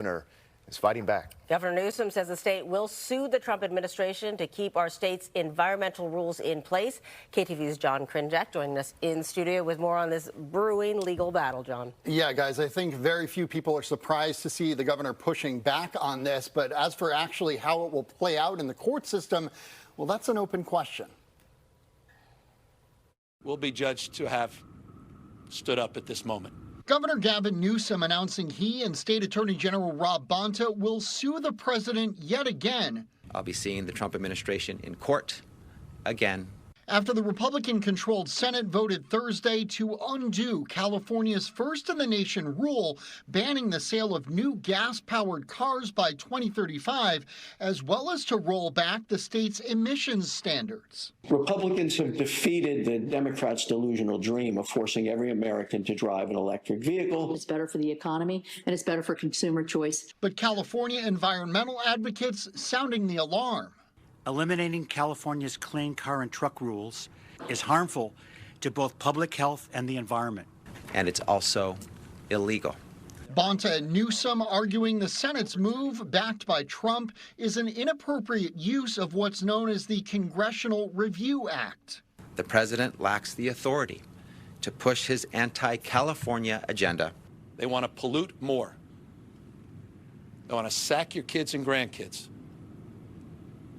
Governor is fighting back. Governor Newsom says the state will sue the Trump administration to keep our state's environmental rules in place. KTVU's John Krinjak joining us in studio with more on this brewing legal battle, John. Yeah, guys, I think very few people are surprised to see the governor pushing back on this. But as for actually how it will play out in the court system, well, that's an open question. We'll be judged to have stood up at this moment. Governor Gavin Newsom announcing he and State Attorney General Rob Bonta will sue the president yet again. I'll be seeing the Trump administration in court again. After the Republican-controlled Senate voted Thursday to undo California's first-in-the-nation rule banning the sale of new gas-powered cars by 2035, as well as to roll back the state's emissions standards. Republicans have defeated the Democrats' delusional dream of forcing every American to drive an electric vehicle. It's better for the economy, and it's better for consumer choice. But California environmental advocates sounding the alarm. Eliminating California's clean car and truck rules is harmful to both public health and the environment. And it's also illegal. Bonta and Newsom arguing the Senate's move, backed by Trump, is an inappropriate use of what's known as the Congressional Review Act. The president lacks the authority to push his anti-California agenda. They want to pollute more. They want to sack your kids and grandkids,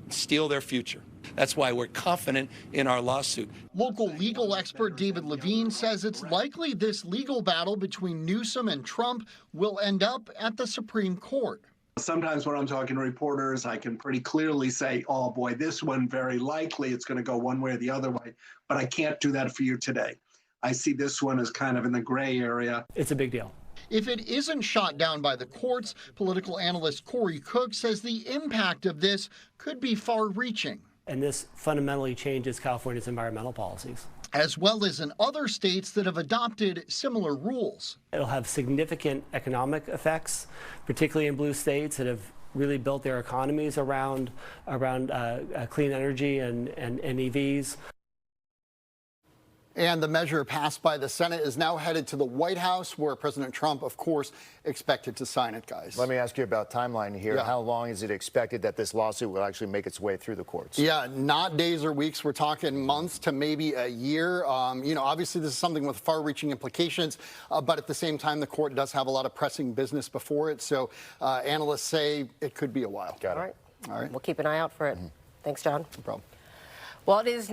steal their future. That's why we're confident in our lawsuit. Local legal expert David Levine says it's likely this legal battle between Newsom and Trump will end up at the Supreme Court. Sometimes when I'm talking to reporters, I can pretty clearly say, oh boy, this one very likely it's going to go one way or the other way, but I can't do that for you today. I see this one as kind of in the gray area. It's a big deal. If it isn't shot down by the courts, political analyst Corey Cook says the impact of this could be far-reaching. And this fundamentally changes California's environmental policies, as well as in other states that have adopted similar rules. It'll have significant economic effects, particularly in blue states that have really built their economies around clean energy and EVs. And the measure passed by the Senate is now headed to the White House, where President Trump, of course, expected to sign it, guys. Let me ask you about timeline here. Yeah. How long is it expected that this lawsuit will actually make its way through the courts? Yeah, not days or weeks. We're talking months to maybe a year. You know, obviously this is something with far-reaching implications, but at the same time, the court does have a lot of pressing business before it. So analysts say it could be a while. Got it. All right. All right. We'll keep an eye out for it. Thanks, John. No problem. Well, it is